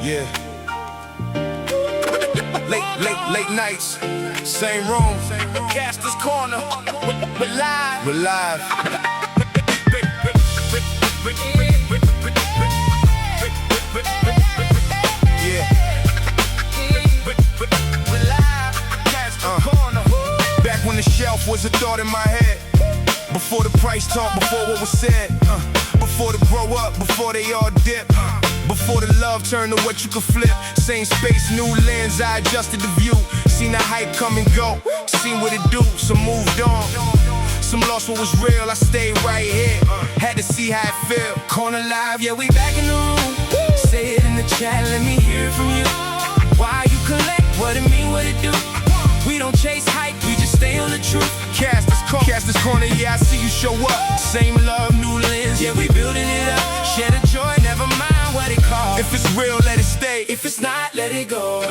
Yeah. Late nights, same room. Kastor's Korner. We're live. We're live. Yeah. We're live. Kastor's Korner. Back when the shelf was a thought in my head. Before the price talk, before what was said. Before the grow up, before they all dip. Before the love turned to what you could flip. Same space, new lens, I adjusted the view. Seen the hype come and go, seen what it do, so moved on. Some lost what was real, I stayed right here. Had to see how it feel. Korner live, yeah, we back in the room. Say it in the chat, let me hear it from you. Why you collect, what it mean, what it do? We don't chase hype, we just stay on the truth. Kastor's Korner, yeah, I see you show up. Same love, new lens, yeah, we building it up. Share the joy, never mind what it costs. If it's real, let it stay. If it's not, let it go.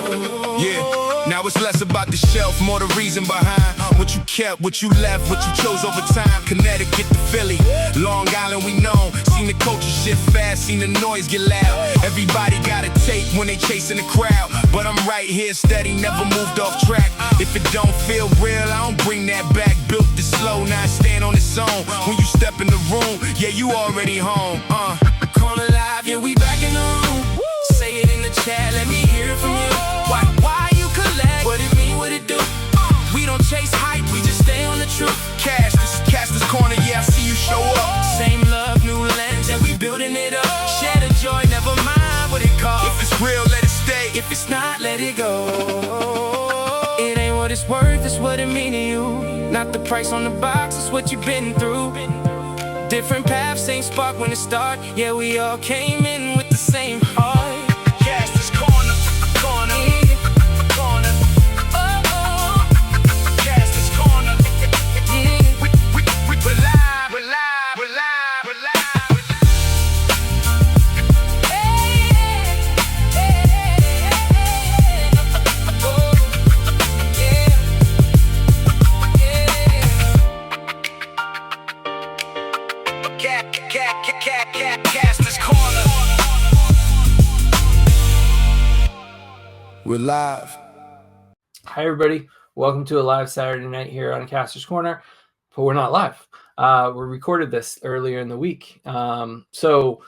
Yeah, now it's less about the shelf, more the reason behind what you kept, what you left, what you chose over time. Connecticut to Philly, Long Island we know. Seen the culture shift fast, seen the noise get loud. Everybody got a tape when they chasing the crowd, but I'm right here steady, never moved off track. If it don't feel real, I don't bring that back. Built this slow, now I stand on its own. When you step in the room, yeah, you already home. Korner live, yeah, we back in the room. Say it in the chat, let me hear it from you. Why you collect, what it mean, what it do? We don't chase hype, we just stay on the truth. Kastor's Korner, yeah, I see you show up. Same love, new lens, and we building it up. Share the joy, never mind what it costs. If it's real, let it stay. If it's not, let it go. It ain't what it's worth, it's what it mean to you. Not the price on the box, it's what you've been through. Different paths, same spark when it start. Yeah, we all came in with the same heart. Kastor's Korner, Korner, Korner. Oh, Kastor's Korner. Yeah, we're live, we're live, we're live, we're live. Kastor's Korner. We're live. Hi, everybody. Welcome to a live Saturday night here on Kastor's Korner, but we're not live. We recorded this earlier in the week. So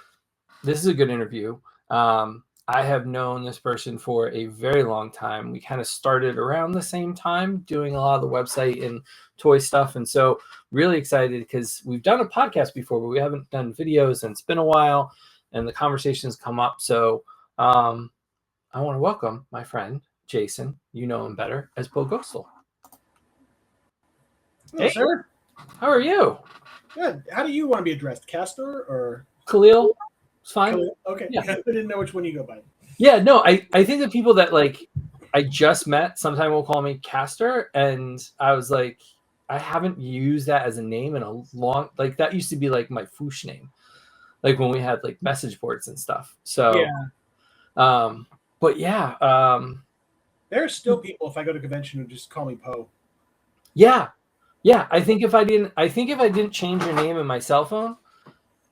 this is a good interview. I have known this person for a very long time. We kind of started around the same time doing a lot of the website and toy stuff. And so really excited because we've done a podcast before, but we haven't done videos and it's been a while and the conversations come up. So I want to welcome my friend, Jason. You know him better as Poe Ghostal. Hello, Hey, sir. How are you? Good. How do you want to be addressed? Kastor or Khalil? It's fine. Khalil? Okay. Yeah. I didn't know which one you go by. Yeah, no, I think that people that like I just met sometime will call me Kastor, and I was like, I haven't used that as a name in a long, like that used to be like my foosh name, like when we had like message boards and stuff. So, Yeah. But yeah, There are still people, if I go to convention, who just call me Poe. yeah. I think if I didn't change your name in my cell phone,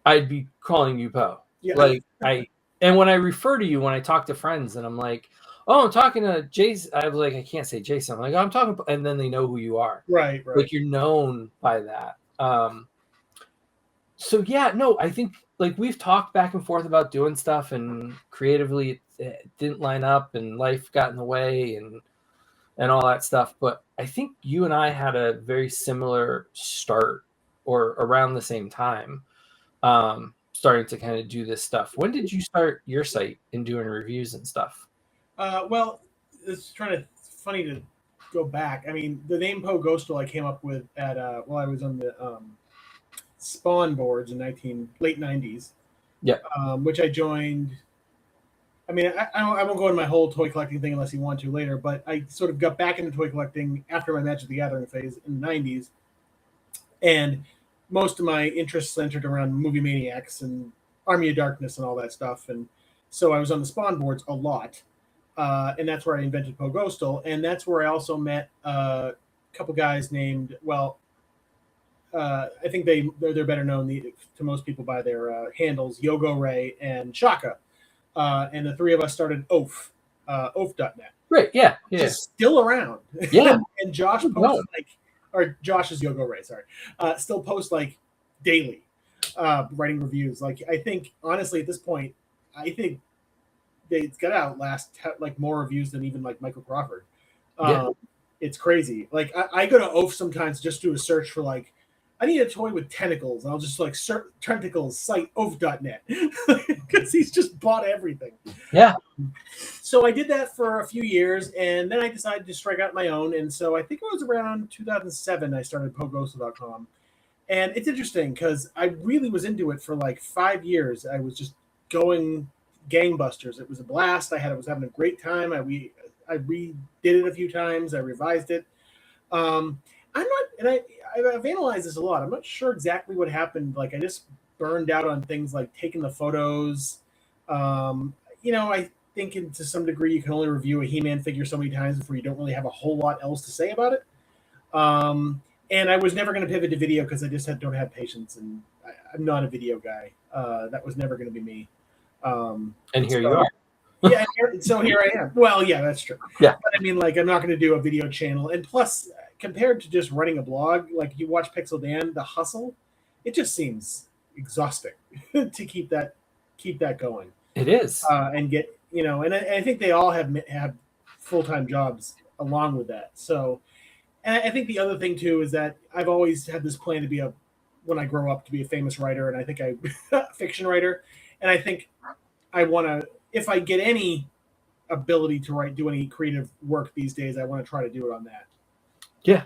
I'd be calling you Poe. Yeah. Like and when I refer to you, when I talk to friends and I'm like, oh, I'm talking to Jason, I was like, I can't say Jason. I'm like, oh, I'm talking, and then they know who you are. Right. Like you're known by that. So yeah, no, I think like we've talked back and forth about doing stuff, and creatively it didn't line up, and life got in the way, and all that stuff. But I think you and I had a very similar start, or around the same time, starting to kind of do this stuff. When did you start your site and doing reviews and stuff? Well, it's funny to go back. I mean, the name Poe Ghostal I came up with at while I was on the Spawn boards in late 90s. Yeah. Which I joined. I mean, I won't go into my whole toy collecting thing unless you want to later, but I sort of got back into toy collecting after my Magic the Gathering phase in the 90s. And most of my interests centered around Movie Maniacs and Army of Darkness and all that stuff. And so I was on the Spawn boards a lot. And that's where I invented Poe Ghostal. And that's where I also met a couple guys named, I think they're better known to most people by their handles, Yogo Ray and Shaka. and the three of us started oaf.net. Right. Yeah. Which Yeah. is still around. Yeah. And Josh posts or Josh's Yogo Ray, sorry, still posts like daily, writing reviews. Like I think honestly at this point, I think it's got to outlast like more reviews than even like Michael Crawford. Yeah. It's crazy. Like I go to Oaf sometimes just do a search for like I need a toy with tentacles. And I'll just like search tentacles site oaf.net because he's just bought everything. Yeah. So I did that for a few years, and then I decided to strike out my own. And so I think it was around 2007 I started PoeGhostal.com. And it's interesting because I really was into it for like 5 years. I was just going gangbusters. It was a blast. I was having a great time. I redid it a few times. I revised it. I'm not, and I've analyzed this a lot. I'm not sure exactly what happened. Like I just burned out on things like taking the photos. I think to some degree you can only review a He-Man figure so many times before you don't really have a whole lot else to say about it. And I was never going to pivot to video because I just don't have patience, and I'm not a video guy. That was never going to be me. And here you are. Yeah, so here I am. Well, yeah, that's true. Yeah. But I mean, like, I'm not going to do a video channel. And plus, compared to just running a blog, like you watch Pixel Dan, the hustle, it just seems exhausting to keep that going. It is. And get, and I think they all have full-time jobs along with that. So, and I think the other thing too is that I've always had this plan to be when I grow up to be a famous writer, and I think fiction writer, and I think I want to, if I get any ability to do any creative work these days, I want to try to do it on that. Yeah.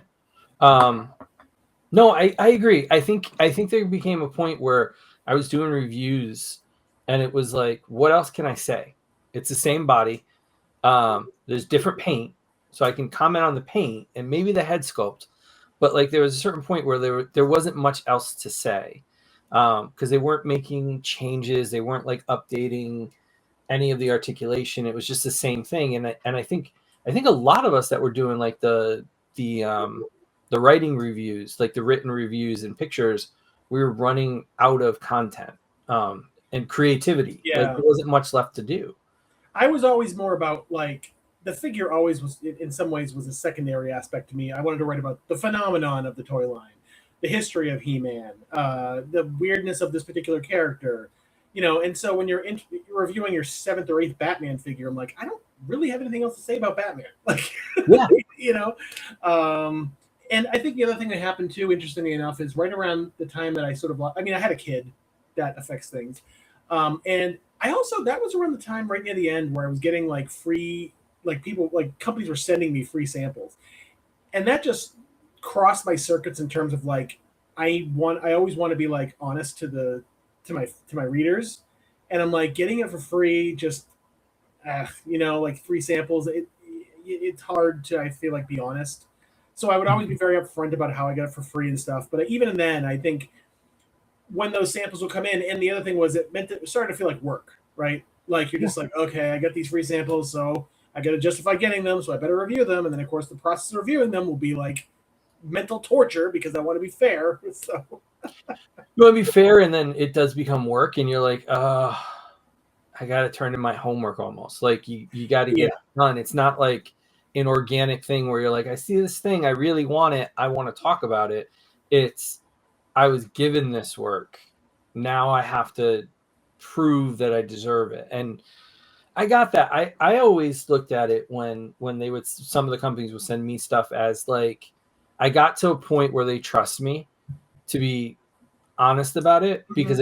No, I agree. I think there became a point where I was doing reviews and it was like, what else can I say? It's the same body. There's different paint, so I can comment on the paint and maybe the head sculpt. But like there was a certain point where there wasn't much else to say because they weren't making changes. They weren't like updating any of the articulation. It was just the same thing. And I think a lot of us that were doing like the writing reviews, like the written reviews and pictures, we were running out of content and creativity. Yeah. Like there wasn't much left to do. I was always more about like the figure always was in some ways was a secondary aspect to me. I wanted to write about the phenomenon of the toy line, the history of He-Man, the weirdness of this particular character, and so when you're reviewing your 7th or 8th Batman figure, I'm like, I don't really have anything else to say about Batman. Like, yeah. And I think the other thing that happened too, interestingly enough, is right around the time that I I had a kid. That affects things. And I also, that was around the time right near the end where I was getting like free, like people, like companies were sending me free samples. And that just crossed my circuits in terms of like, I always want to be like honest to my readers. And I'm like getting it for free, just, like free samples. It's hard to, I feel like, be honest. So I would always be very upfront about how I got it for free and stuff. But even then, I think when those samples would come in, and the other thing was it started to feel like work, right? Like you're just like, okay, I got these free samples, so I got to justify getting them, so I better review them. And then, of course, the process of reviewing them will be like mental torture because I want to be fair. So you want to be fair, and then it does become work, and you're like, I got to turn in my homework almost. Like you got to get it done. It's not like an organic thing where you're like, I see this thing, I really want it, I want to talk about it. It's, I was given this work, now I have to prove that I deserve it. And I got that. I always looked at it when some of the companies would send me stuff as like, I got to a point where they trust me to be honest about it, because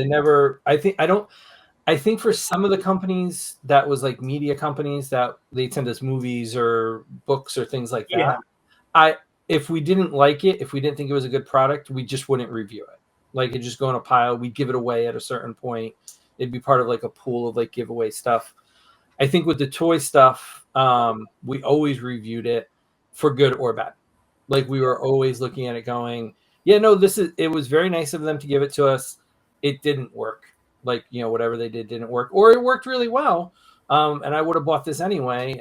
I think for some of the companies that was like media companies that they'd send us movies or books or things like that. If we didn't like it, if we didn't think it was a good product, we just wouldn't review it. Like it'd just go in a pile. We'd give it away at a certain point. It'd be part of like a pool of like giveaway stuff. I think with the toy stuff, we always reviewed it for good or bad. Like we were always looking at it going, yeah, no, it was very nice of them to give it to us. It didn't work. Like, whatever they did didn't work, or it worked really well. And I would have bought this anyway.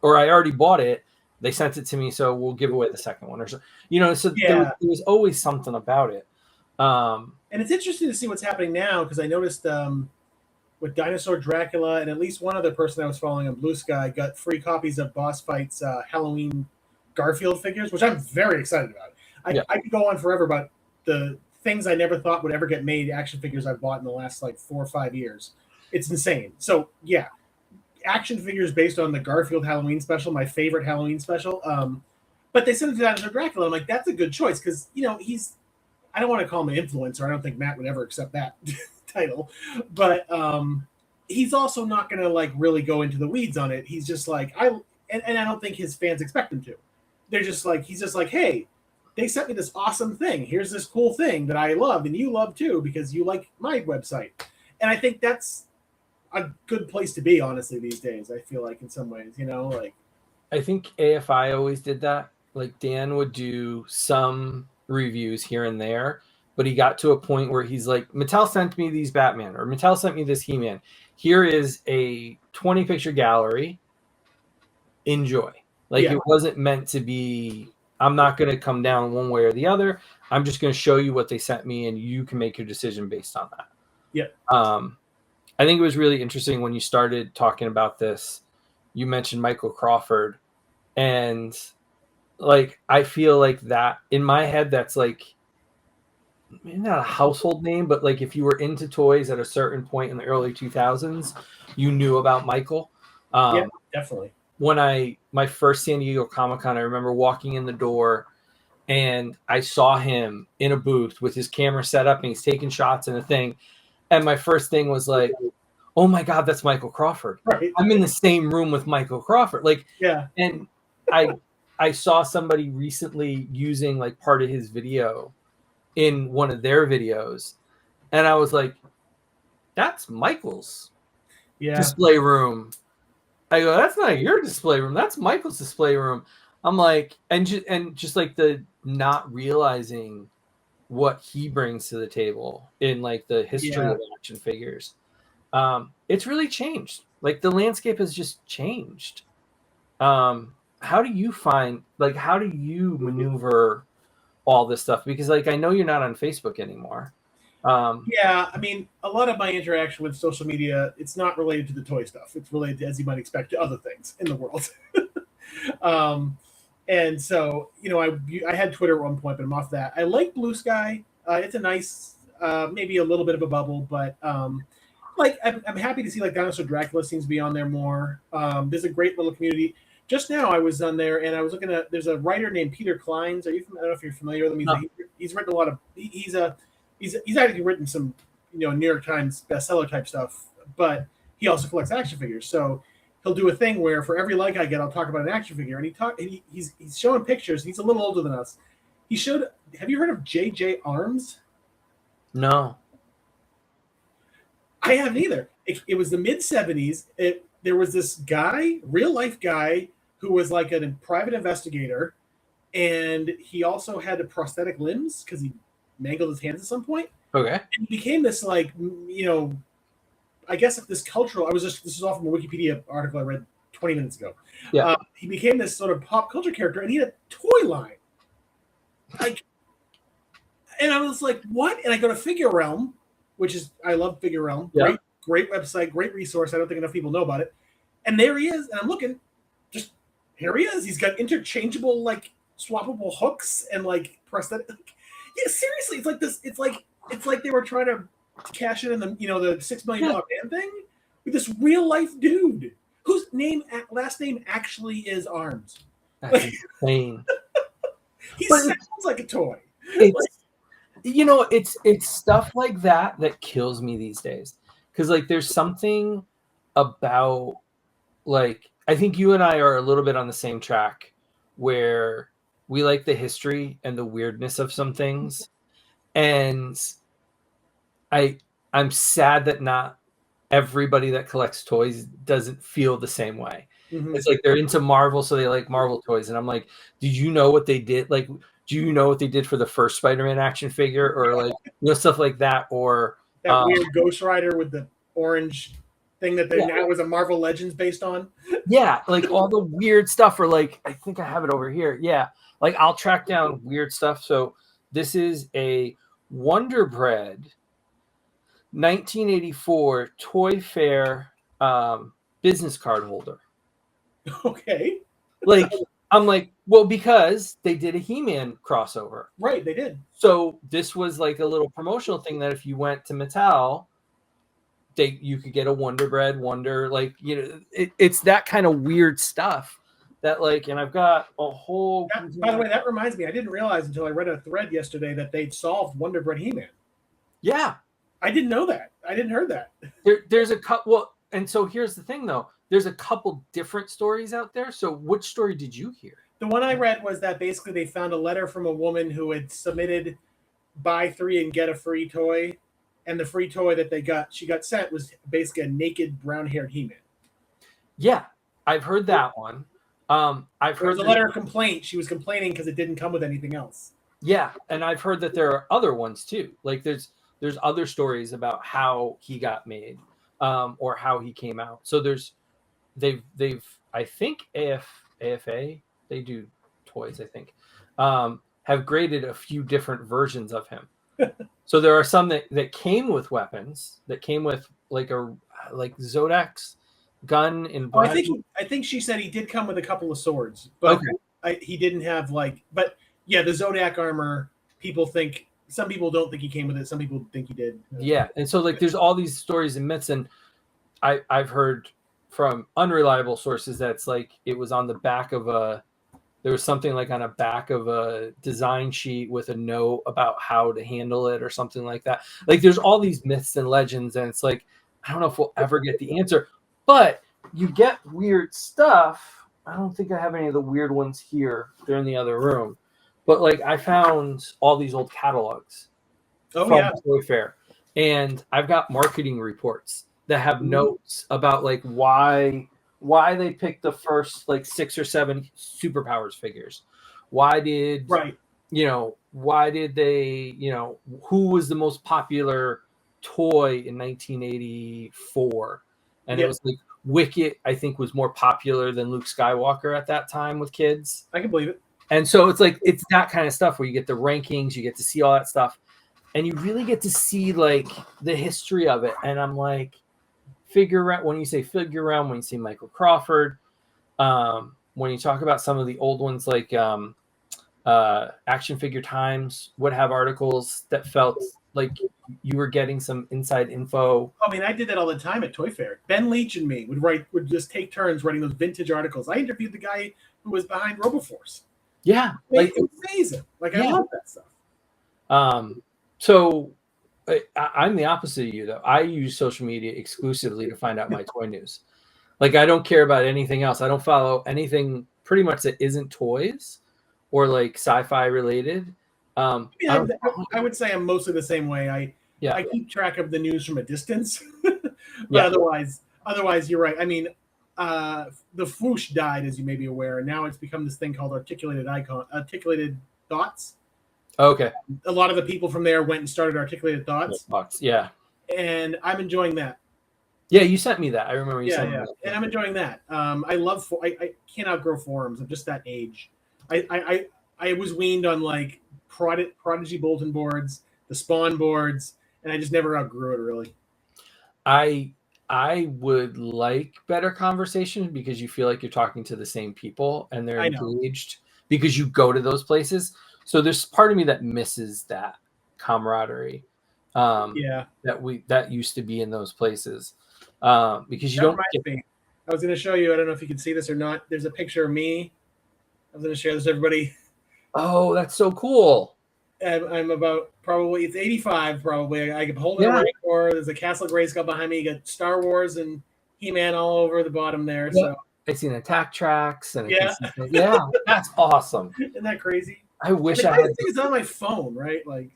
Or I already bought it. They sent it to me, so we'll give away the second one or so. There was always something about it. And it's interesting to see what's happening now, because I noticed with Dinosaur Dracula and at least one other person I was following on Blue Sky got free copies of Boss Fight's Halloween Garfield figures, which I'm very excited about. I could go on forever about the things I never thought would ever get made, action figures I've bought in the last like 4 or 5 years. It's insane. So yeah, action figures based on the Garfield Halloween special, my favorite Halloween special. But they sent it to Dinosaur Dracula. I'm like, that's a good choice because, you know, I don't want to call him an influencer. I don't think Matt would ever accept that title. But he's also not going to like really go into the weeds on it. He's just like, and I don't think his fans expect him to. They're just like, he's just like, hey, they sent me this awesome thing. Here's this cool thing that I love and you love too because you like my website. And I think that's a good place to be, honestly, these days. I feel like in some ways, you know, like. I think AFI always did that. Like Dan would do some reviews here and there, but he got to a point where he's like, Mattel sent me these Batman or Mattel sent me this He-Man. Here is a 20 picture gallery. Enjoy. Like it wasn't meant to be, I'm not going to come down one way or the other. I'm just going to show you what they sent me and you can make your decision based on that. Yeah. I think it was really interesting when you started talking about this, you mentioned Michael Crawford, and like, I feel like that in my head, that's like, maybe not a household name, but like if you were into toys at a certain point in the early 2000s, you knew about Michael. Yeah, definitely. When my first San Diego Comic-Con, I remember walking in the door and I saw him in a booth with his camera set up and he's taking shots and a thing. And my first thing was like, oh my God, that's Michael Crawford. Right. I'm in the same room with Michael Crawford. Like, yeah. And I saw somebody recently using like part of his video in one of their videos. And I was like, that's Michael's display room. I go, that's not your display room. That's Michael's display room. I'm like, and just like the not realizing what he brings to the table in like the history of action figures. It's really changed. Like the landscape has just changed. How do you maneuver all this stuff? Because like, I know you're not on Facebook anymore. Yeah, I mean, a lot of my interaction with social media, it's not related to the toy stuff. It's related, as you might expect, to other things in the world. And so, you know, I had Twitter at one point, but I'm off that. I like Blue Sky. It's a nice, maybe a little bit of a bubble, but like I'm happy to see like Dinosaur Dracula seems to be on there more. There's a great little community. Just now I was on there and I was looking at, there's a writer named Peter Kleins. I don't know if you're familiar with him. He's written a lot of, he's actually written some, you know, New York Times bestseller type stuff, but he also collects action figures. So he'll do a thing where for every like I get, I'll talk about an action figure. And he's showing pictures. He's a little older than us. Have you heard of JJ Arms? No. I haven't either. It was the mid 70s. There was this guy, real life guy, who was like a private investigator, and he also had prosthetic limbs because he mangled his hands at some point. Okay. And he became this like, you know, I guess this cultural. This is all from a Wikipedia article I read 20 minutes ago. Yeah. He became this sort of pop culture character, and he had a toy line. Like, and I was like, what? And I go to Figure Realm, which is, I love Figure Realm. Yeah. Great website, great resource. I don't think enough people know about it. And there he is, and I'm looking, just here he is. He's got interchangeable, like swappable hooks and like prosthetic. Yeah, seriously, it's like this. It's like they were trying to cash in the, you know, the $6 million man thing with this real life dude whose last name actually is Arms. That's insane. Sounds like a toy. You know, it's stuff like that kills me these days. Because like there's something about, like, I think you and I are a little bit on the same track where we like the history and the weirdness of some things. And I'm sad that not everybody that collects toys doesn't feel the same way. Mm-hmm. It's like they're into Marvel, so they like Marvel toys. And I'm like, did you know what they did? Like, do you know what they did for the first Spider-Man action figure, or like, you know, stuff like that, or that weird Ghost Rider with the orange thing that they now was a Marvel Legends based on? Yeah, like all the weird stuff, or like, I think I have it over here. Yeah, like I'll track down weird stuff. So this is a Wonder Bread 1984 Toy Fair business card holder. Okay. Like, I'm like, well, because they did a He-Man crossover. Right, they did. So this was like a little promotional thing that if you went to Mattel, you could get a Wonder Bread, like, you know, it's that kind of weird stuff that, like, and I've got a whole. By the way, that reminds me, I didn't realize until I read a thread yesterday that they'd solved Wonder Bread He-Man. Yeah. I didn't know that. I didn't heard that. There's a couple. Well, and so here's the thing, though. There's a couple different stories out there. So which story did you hear? The one I read was that basically they found a letter from a woman who had submitted buy 3 and get a free toy, and the free toy that she got sent was basically a naked brown-haired He-Man. Yeah, I've heard that one. I've heard a letter of complaint. She was complaining because it didn't come with anything else. Yeah, and I've heard that there are other ones too. Like there's other stories about how he got made, or how he came out. So they've I think AFA, they do toys, I think, have graded a few different versions of him. So there are some that came with weapons, that came with like Zodak's gun in black. I think she said he did come with a couple of swords, but he didn't have but yeah, the Zodak armor, some people don't think he came with it, some people think he did. Yeah, and so like there's all these stories and myths, and I've heard from unreliable sources that's like it was on the back of there was something like on a back of a design sheet with a note about how to handle it or something like that. Like there's all these myths and legends, and it's like I don't know if we'll ever get the answer, but you get weird stuff. I don't think I have any of the weird ones here. They're in the other room. But like I found all these old catalogs from Toy Fair, and I've got marketing reports that have notes about like why they picked the first like 6 or 7 superpowers figures. Why did they, who was the most popular toy in 1984? And it was like Wicket, I think, was more popular than Luke Skywalker at that time with kids. I can believe it. And so it's like it's that kind of stuff where you get the rankings, you get to see all that stuff, and you really get to see like the history of it. And I'm like, when you say Michael Crawford, when you talk about some of the old ones like Action Figure Times would have articles that felt like you were getting some inside info. I mean, I did that all the time at Toy Fair. Ben Leach and me would just take turns writing those vintage articles. I interviewed the guy who was behind RoboForce. Yeah, like it's amazing. Like I love that stuff. So I'm the opposite of you, though. I use social media exclusively to find out my toy news. Like I don't care about anything else. I don't follow anything pretty much that isn't toys or like sci-fi related. I would say I'm mostly the same way. I keep track of the news from a distance, but otherwise, you're right. I mean, the Fwoosh died, as you may be aware, and now it's become this thing called articulated thoughts. Okay. A lot of the people from there went and started articulated thoughts. Yeah. And I'm enjoying that. Yeah, you sent me that. I remember you sent me that. And I'm enjoying that. I can't outgrow forums. I'm just that age. I was weaned on like Prodigy bulletin boards, the Spawn boards, and I just never outgrew it really. I would like better conversation because you feel like you're talking to the same people and they're engaged because you go to those places. So there's part of me that misses that camaraderie. That used to be in those places. Because you don't get me. I was going to show you, I don't know if you can see this or not. There's a picture of me. I was going to share this with everybody. Oh, that's so cool. I'm about it's 85 probably. I can hold it right, or there's a Castle Grayskull behind me. You got Star Wars and He-Man all over the bottom there. Yeah. So I seen attack tracks and that's awesome. Isn't that crazy? I wish I had. It's on my phone, right? Like,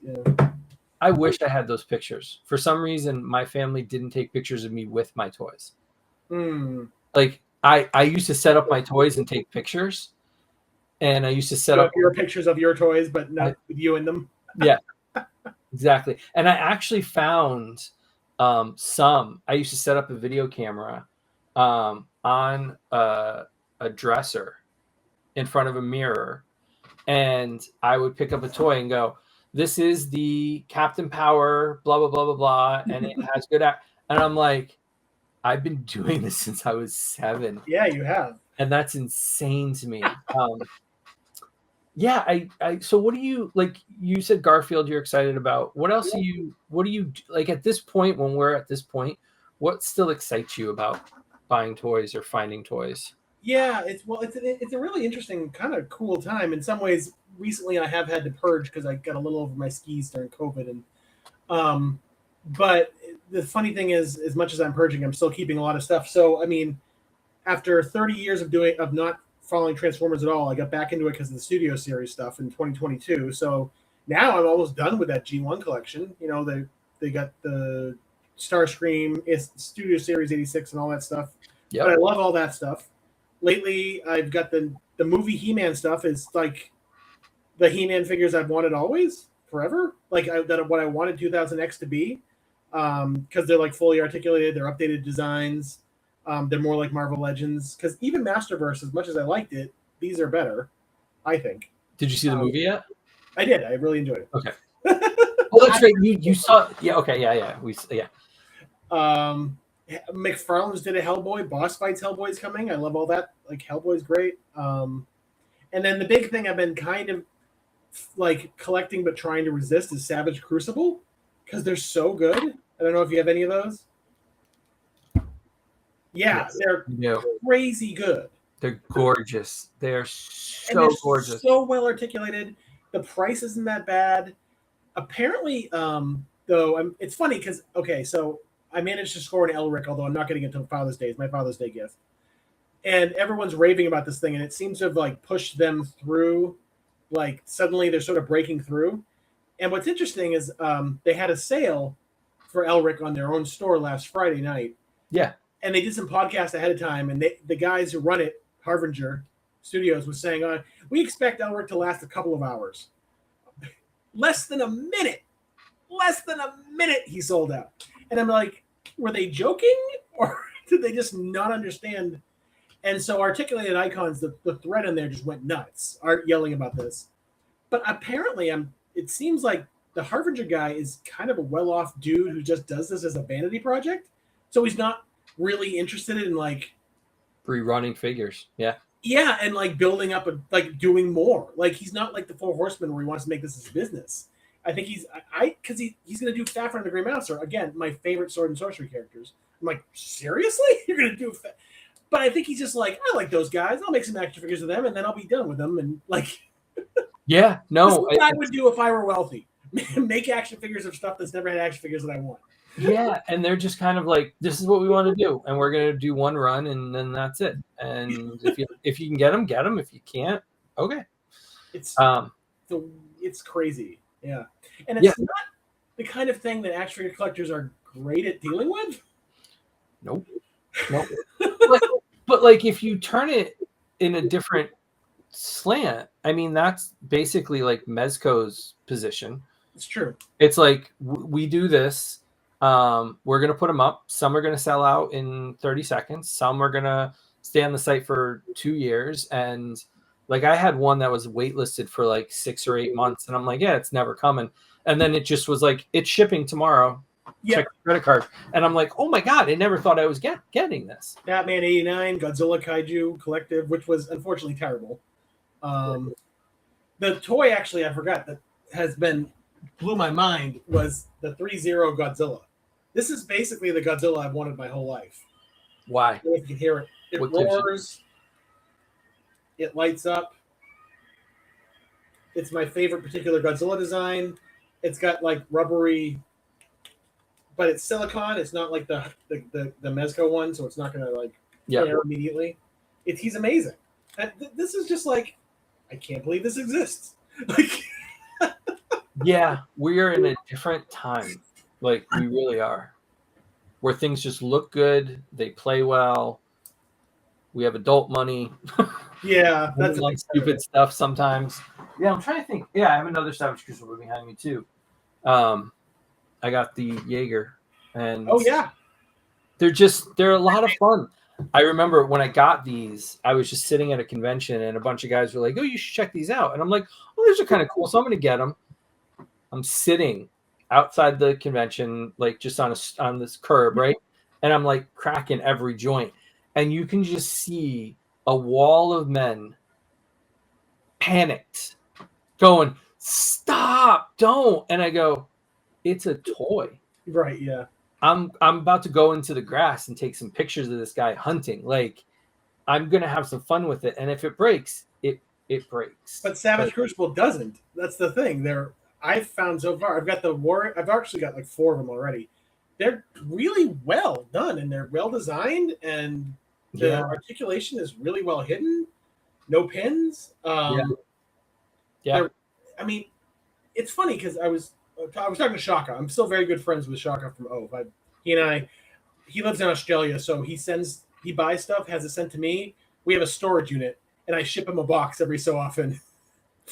I wish I had those pictures. For some reason, my family didn't take pictures of me with my toys. Like I used to set up my toys and take pictures, and I used to set up your pictures of your toys, but not with you in them. Yeah, exactly. And I actually found some. I used to set up a video camera on a dresser in front of a mirror, and I would pick up a toy and go, this is the Captain Power, blah, blah, blah, blah, blah. And it has good act. And I'm like, I've been doing this since I was 7. Yeah, you have. And that's insane to me. Yeah, so what do you like? You said Garfield you're excited about. What else what do you like at this point, when we're at this point, what still excites you about buying toys or finding toys? Yeah, it's a really interesting, kind of cool time. In some ways, recently I have had to purge because I got a little over my skis during COVID, and but the funny thing is, as much as I'm purging, I'm still keeping a lot of stuff. So I mean, after 30 years of not following Transformers at all, I got back into it because of the Studio Series stuff in 2022. So now I'm almost done with that G1 collection. You know, they got the Starscream, Studio Series 86 and all that stuff. Yep. But I love all that stuff. Lately, I've got the movie He-Man stuff is like the He-Man figures I've wanted always, forever. Like what I wanted 2000X to be, because they're like fully articulated, they're updated designs. They're more like Marvel Legends, because even Masterverse, as much as I liked it, these are better, I think. Did you see the movie yet? I did. I really enjoyed it. Okay. Well, that's right. You saw. Yeah. Okay. Yeah. McFarlane's did a Hellboy. Boss Fights Hellboy's coming. I love all that. Like Hellboy's great. And then the big thing I've been kind of like collecting but trying to resist is Savage Crucible, because they're so good. I don't know if you have any of those. Yeah, yes. They're crazy good. They're gorgeous. They're so gorgeous. So well articulated. The price isn't that bad. Apparently, though, it's funny because, okay, so I managed to score an Elric, although I'm not getting it until Father's Day. It's my Father's Day gift. And everyone's raving about this thing, and it seems to have, like, pushed them through. Like, suddenly they're sort of breaking through. And what's interesting is they had a sale for Elric on their own store last Friday night. Yeah. And they did some podcasts ahead of time, and the guys who run it, Harbinger Studios, was saying, we expect Elric to last a couple of hours. Less than a minute he sold out. And I'm like, were they joking, or did they just not understand? And so Articulated Icons, the thread in there just went nuts, yelling about this. But apparently it seems like the Harbinger guy is kind of a well-off dude who just does this as a vanity project. So he's not really interested in like rerunning figures. Yeah, and like building up doing more. Like he's not like the Four Horsemen where he wants to make this his business. I think he's gonna do Fafhrd and the Grey Mouser again, my favorite sword and sorcery characters. I'm like, seriously, you're gonna do? But I think he's just like, I like those guys. I'll make some action figures of them, and then I'll be done with them. And like, yeah, no, this is what I would do if I were wealthy. Make action figures of stuff that's never had action figures that I want. Yeah, and they're just kind of like, this is what we want to do, and we're going to do one run, and then that's it. And if you can get them, get them. If you can't, okay. It's crazy, yeah. And it's not the kind of thing that action figure collectors are great at dealing with. Nope. but like, if you turn it in a different slant, I mean, that's basically like Mezco's position. It's true. It's like we do this. We're going to put them up. Some are going to sell out in 30 seconds. Some are going to stay on the site for 2 years. And like, I had one that was waitlisted for like 6 or 8 months. And I'm like, yeah, it's never coming. And then it just was like, it's shipping tomorrow. Yeah. Check your credit card. And I'm like, oh my God, I never thought I was getting this. Batman 89, Godzilla Kaiju Collective, which was unfortunately terrible. The toy, actually, I forgot, that blew my mind, was the 3-0 Godzilla. This is basically the Godzilla I've wanted my whole life. Why? I don't know if you can hear it. It roars. It lights up. It's my favorite particular Godzilla design. It's got like rubbery, but it's silicone. It's not like the Mezco one, so it's not going to like tear immediately. He's amazing. This is just like, I can't believe this exists. Like, yeah, we are in a different time. Like, we really are. Where things just look good, they play well. We have adult money. Yeah, that's like stupid stuff sometimes. Yeah, I'm trying to think. Yeah, I have another Savage Crucible behind me too. I got the Jaeger, and they're a lot of fun. I remember when I got these, I was just sitting at a convention, and a bunch of guys were like, "Oh, you should check these out," and I'm like, "Oh, these are kind of cool, so I'm going to get them." I'm sitting outside the convention, like just on this curb, right? And I'm like cracking every joint, and you can just see a wall of men panicked, going, "Stop! Don't!" And I go, "It's a toy." Right. Yeah. I'm about to go into the grass and take some pictures of this guy hunting. Like, I'm gonna have some fun with it, and if it breaks, it breaks. But Savage Crucible doesn't. That's the thing. I've found so far. I've got the Warrior. I've actually got like 4 of them already. They're really well done, and they're well designed, and the articulation is really well hidden. No pins. Yeah. I mean, it's funny because I was talking to Shaka. I'm still very good friends with Shaka from Ove. He lives in Australia, so he buys stuff, has it sent to me. We have a storage unit, and I ship him a box every so often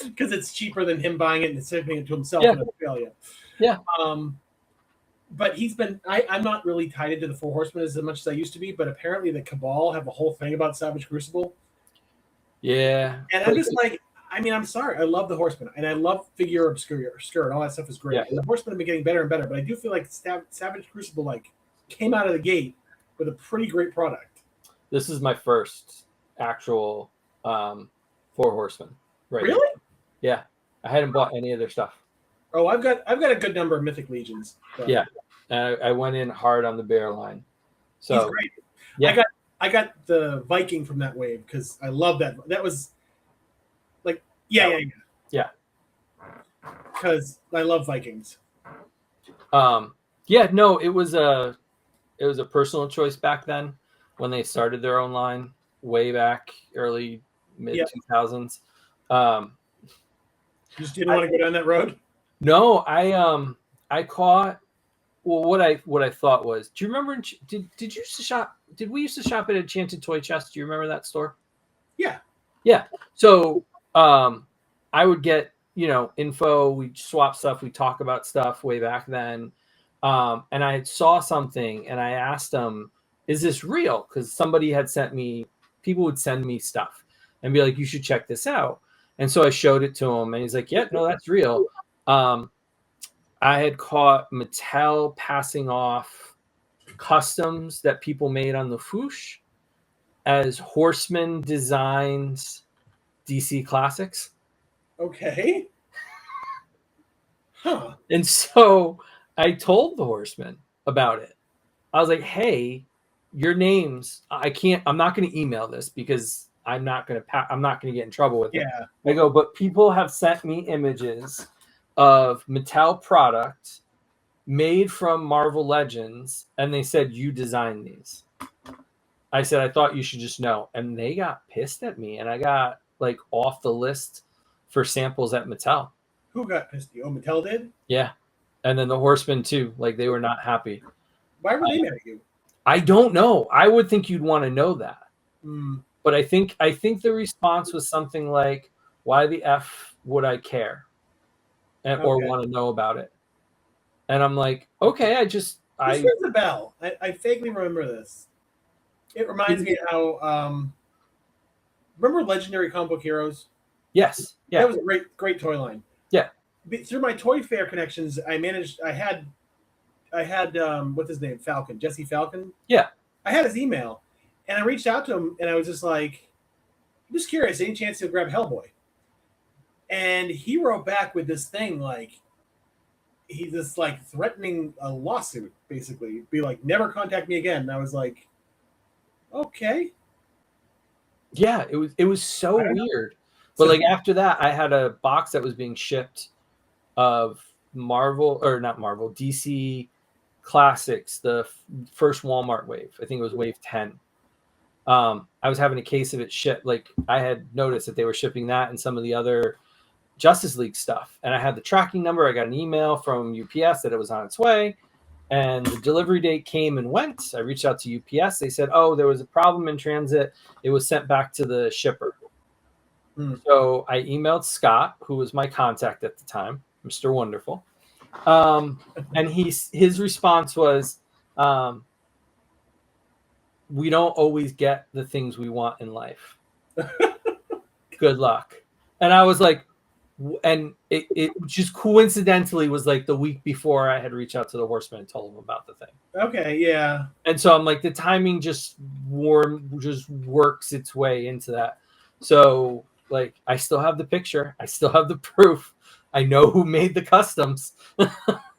because it's cheaper than him buying it and shipping it to himself in Australia. Yeah. But I'm not really tied into the Four Horsemen as much as I used to be, but apparently the Cabal have a whole thing about Savage Crucible. Yeah. And I'm just like, I mean, I'm sorry. I love the Horsemen, and I love Figure Obscure, and all that stuff is great. Yeah. And the Horsemen have been getting better and better, but I do feel like Savage Crucible like came out of the gate with a pretty great product. This is my first actual Four Horsemen. Right. Really? now. Yeah. I hadn't bought any of their stuff. Oh, I've got a good number of Mythic Legions. So. Yeah. And I went in hard on the bear line. So he's great. Yeah. I got the Viking from that wave because I love that. That was like yeah. Because I love Vikings. Yeah, no, it was a personal choice back then when they started their own line way back early mid 2000s. You just didn't want to go down that road? No, I caught what I thought was. Do you remember? Did you used to shop? Did we used to shop at Enchanted Toy Chest? Do you remember that store? Yeah. Yeah. So I would get info. We swap stuff. We talk about stuff way back then. And I saw something, and I asked them, "Is this real?" Because somebody had sent me. People would send me stuff and be like, "You should check this out." And so I showed it to him, and he's like, "Yeah, no, that's real." I had caught Mattel passing off customs that people made on the Foosh as Horseman Designs DC Classics. Okay. Huh. And so I told the Horseman about it. I was like, "Hey, your names, I'm not going to email this because I'm not going to get in trouble with it." I go, "But people have sent me images of Mattel product made from Marvel Legends, and they said you designed these." I said, "I thought you should just know." And they got pissed at me, and I got like off the list for samples at Mattel. Who got pissed at you? Oh, Mattel did? Yeah. And then the Horsemen too, like they were not happy. Why were they mad at you? I don't know. I would think you'd want to know that. Mm. But I think the response was something like, "Why the F would I care? Or want to know about it?" And I'm like, okay, This rings a bell. I vaguely remember this. It reminds me of how remember Legendary Comic Book Heroes? Yes. Yeah. That was a great toy line. Yeah. Through my Toy Fair connections, I had what's his name? Falcon. Jesse Falcon. Yeah. I had his email, and I reached out to him, and I was just like, I'm just curious, any chance he'll grab Hellboy? And he wrote back with this thing like he's just like threatening a lawsuit, basically. Be like, never contact me again. And I was like, okay. Yeah, it was so weird. But like after that, I had a box that was being shipped of DC Classics, the first Walmart wave. I think it was wave 10. I was having a case of it shipped. Like I had noticed that they were shipping that and some of the other Justice League stuff. And I had the tracking number. I got an email from UPS that it was on its way. And the delivery date came and went. I reached out to UPS. They said, "Oh, there was a problem in transit. It was sent back to the shipper." So I emailed Scott, who was my contact at the time, Mr. Wonderful. And his response was, "We don't always get the things we want in life. Good luck." And I was like, And it just coincidentally was like the week before I had reached out to the Horseman and told him about the thing. Okay, yeah. And so I'm like, the timing just works its way into that. So like, I still have the picture, I still have the proof, I know who made the customs.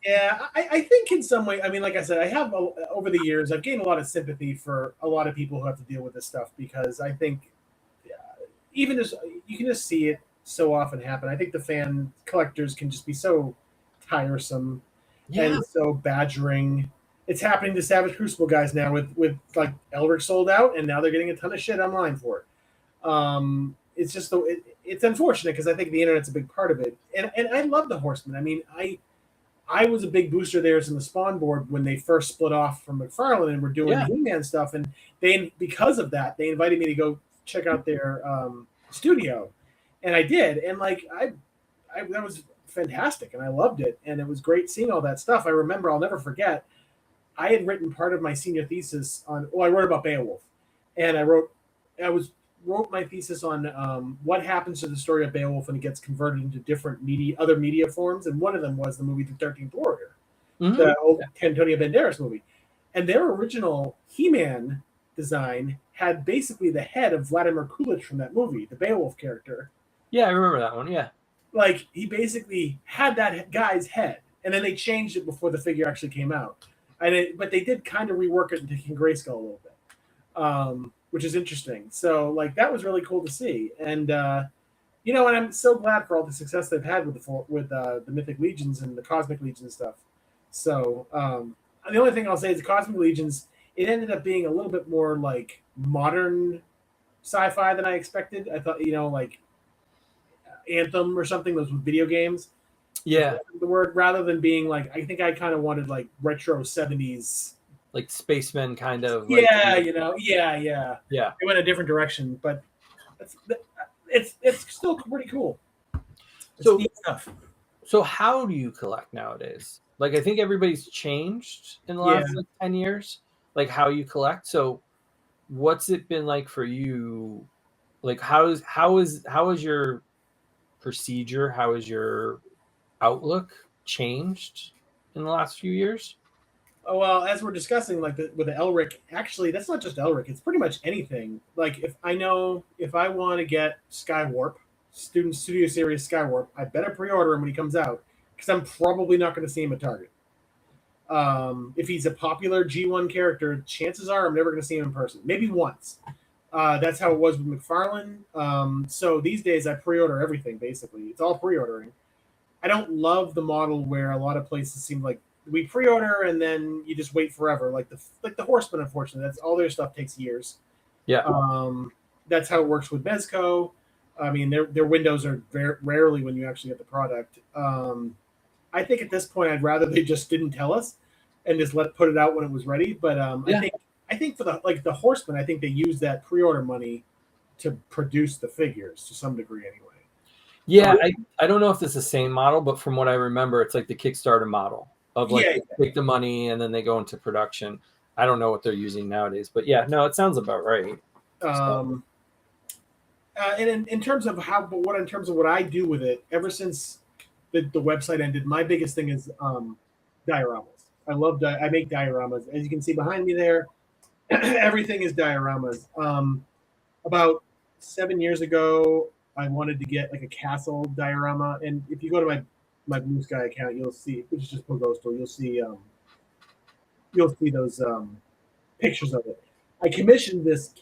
Yeah, I think in some way, I mean, like I said, I have over the years, I've gained a lot of sympathy for a lot of people who have to deal with this stuff, because I think even just you can just see it so often happen. I think the fan collectors can just be so tiresome and so badgering. It's happening to Savage Crucible guys now with like Elric sold out, and now they're getting a ton of shit online for it. It's just it's unfortunate, because I think the internet's a big part of it, and I love the Horsemen. I mean, I was a big booster of theirs in the Spawn board when they first split off from McFarlane and were doing the He-Man stuff, and because of that they invited me to go check out their studio, and I did, and like I that was fantastic, and I loved it, and it was great seeing all that stuff. I remember, I'll never forget, I had written part of my senior thesis on. Well, I wrote about Beowulf, and I wrote my thesis on what happens to the story of Beowulf when it gets converted into different other media forms, and one of them was the movie The 13th Warrior, the old Antonio Banderas movie, and their original He-Man design had basically the head of Vladimir Kulich from that movie, the Beowulf character. Yeah, I remember that one. Yeah, like he basically had that guy's head, and then they changed it before the figure actually came out. But they did kind of rework it into King Grayskull a little bit, which is interesting. So like that was really cool to see, and and I'm so glad for all the success they've had with the Mythic Legions and the Cosmic Legions stuff. So the only thing I'll say is the Cosmic Legions, it ended up being a little bit more like modern sci-fi than I expected. I thought, like Anthem or something, those video games. Yeah. The word, rather than being like, I think I kind of wanted like retro 70s. Like spacemen kind of. Yeah, Yeah. They went a different direction, but it's still pretty cool. It's neat stuff. So how do you collect nowadays? Like, I think everybody's changed in the last 10 years, like how you collect. So what's it been like for you? Like, how is your procedure? How is your outlook changed in the last few years? Oh, well, as we're discussing, like with the Elric, actually, that's not just Elric. It's pretty much anything. Like if I want to get Skywarp, Student Studio Series Skywarp, I better pre-order him when he comes out, because I'm probably not going to see him at Target. If he's a popular G1 character, chances are I'm never going to see him in person. Maybe once. That's how it was with McFarlane. So these days I pre-order everything, basically. It's all pre-ordering. I don't love the model where a lot of places seem like we pre-order and then you just wait forever. Like the Horsemen, unfortunately, that's all their stuff takes years. Yeah. That's how it works with Mezco. I mean, their windows are very rarely when you actually get the product. I think at this point I'd rather they just didn't tell us and just put it out when it was ready. But I think for the Horsemen, I think they use that pre-order money to produce the figures to some degree anyway. Yeah, I don't know if it's the same model, but from what I remember, it's like the Kickstarter model of like they take the money and then they go into production. I don't know what they're using nowadays, but yeah, no, it sounds about right. And in terms of what I do with it, ever since the website ended, my biggest thing is dioramas. I make dioramas. As you can see behind me there, everything is dioramas. About 7 years ago, I wanted to get like a castle diorama, and if you go to my Blue Sky account, you'll see, which is just Poe Ghostal, you'll see those pictures of it. I commissioned this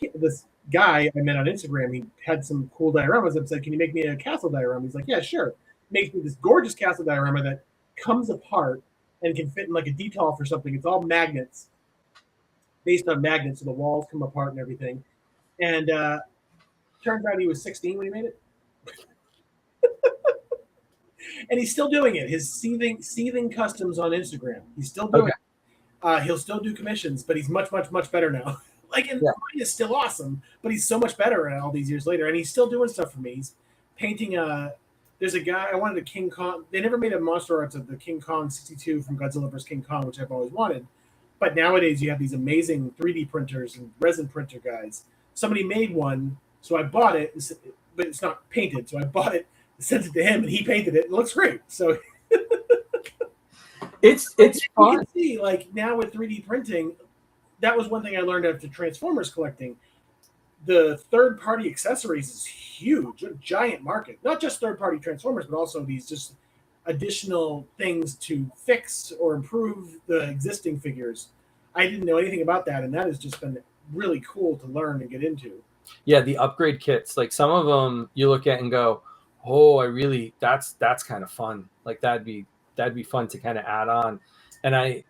guy I met on Instagram. He had some cool dioramas. I said, "Can you make me a castle diorama?" He's like, "Yeah, sure." Makes me this gorgeous castle diorama that comes apart and can fit in like a detail for something. It's all magnets, based on magnets, so the walls come apart and everything. And turns out he was 16 when he made it. And he's still doing it. His seething customs on Instagram. He's still doing it. He'll still do commissions, but he's much, much, much better now. Mine is still awesome, but he's so much better all these years later. And he's still doing stuff for me. He's painting there's a guy, I wanted a King Kong. They never made a monster arts of the King Kong 62 from Godzilla vs. King Kong, which I've always wanted. But nowadays you have these amazing 3D printers and resin printer guys. Somebody made one, so I bought it, but it's not painted. So I bought it sent it to him, and he painted it. It looks great. So It's you fun. can see, like, now with 3D printing, that was one thing I learned after Transformers collecting. The third-party accessories is huge, a giant market. Not just third-party Transformers, but also these just additional things to fix or improve the existing figures. I didn't know anything about that, and that has just been really cool to learn and get into. Yeah, the upgrade kits, like some of them you look at and go, "Oh, that's kind of fun." Like that'd be fun to kind of add on. And I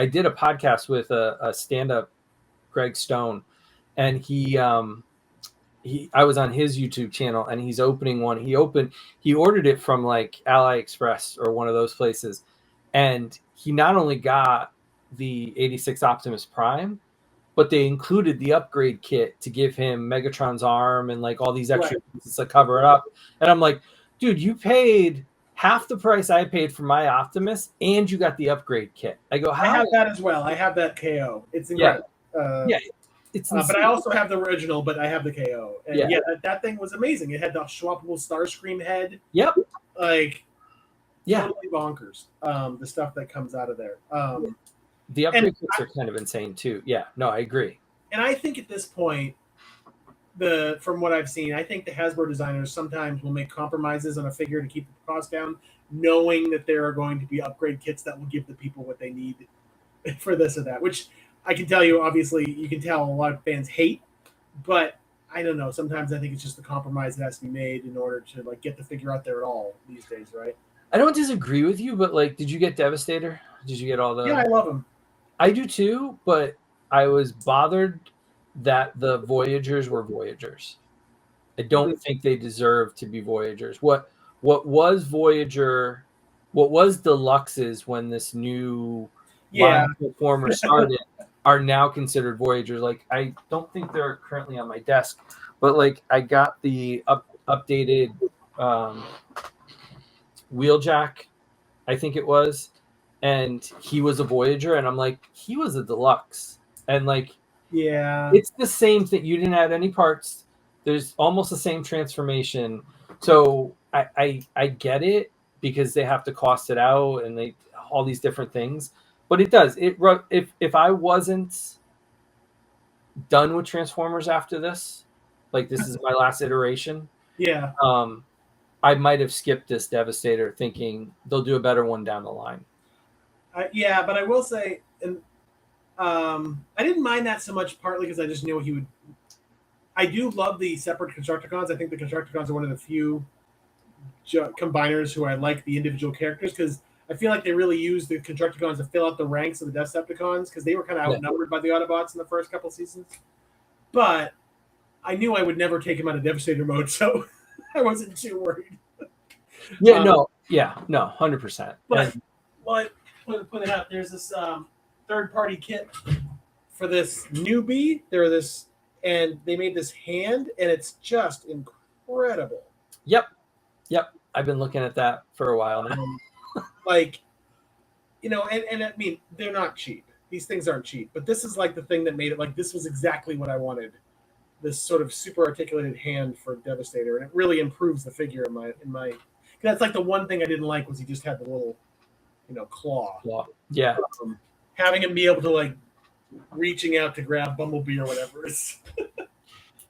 did a podcast with a stand-up Greg Stone, and I was on his YouTube channel, and he's opening one. He ordered it from like AliExpress or one of those places, and he not only got the 86 Optimus Prime, but they included the upgrade kit to give him Megatron's arm and like all these extra pieces to cover it up. And I'm like, dude, you paid half the price I paid for my Optimus, and you got the upgrade kit. I go, how? I have that as well. I have that KO. It's incredible. Yeah, it's but I also have the original, but I have the KO. And Yeah. that thing was amazing. It had the swappable Starscream head. Yep. Like, Yeah. totally bonkers. The stuff that comes out of there. The upgrade kits are kind of insane too. Yeah, no, I agree. And I think at this point, from what I've seen, I think the Hasbro designers sometimes will make compromises on a figure to keep the cost down, knowing that there are going to be upgrade kits that will give the people what they need for this or that, which I can tell you, obviously, you can tell a lot of fans hate, but I don't know. Sometimes I think it's just the compromise that has to be made in order to like get the figure out there at all these days, right? I don't disagree with you, but like, did you get Devastator? Did you get all the? Yeah, I love them. I do too, but I was bothered that the Voyagers were Voyagers. I don't think they deserve to be Voyagers. What was Voyager? What was Deluxes when this new line of Transformers started are now considered Voyagers. Like, I don't think they're currently on my desk, but like I got the updated Wheeljack, I think it was, and he was a Voyager, and I'm like, he was a Deluxe, and like, yeah, it's the same thing. You didn't add any parts. There's almost the same transformation. So I get it because they have to cost it out and they all these different things. But it does. If I wasn't done with Transformers after this, like this is my last iteration. Yeah. I might have skipped this Devastator, thinking they'll do a better one down the line. Yeah, but I will say, and I didn't mind that so much, partly because I just knew he would. I do love the separate Constructicons. I think the Constructicons are one of the few combiners who I like the individual characters, because I feel like they really use the Constructicons to fill out the ranks of the Decepticons, because they were kind of outnumbered by the Autobots in the first couple seasons. But I knew I would never take him out of Devastator mode, so I wasn't too worried. Yeah, no, 100%. But put it up. There's this third-party kit for this newbie. And they made this hand, and it's just incredible. Yep. I've been looking at that for a while now. And I mean, they're not cheap. These things aren't cheap, but this is like the thing that made it. Like, this was exactly what I wanted. This sort of super articulated hand for Devastator, and it really improves the figure in my. That's like the one thing I didn't like, was he just had the little, claw. Yeah. Having him be able to like reaching out to grab Bumblebee or whatever is.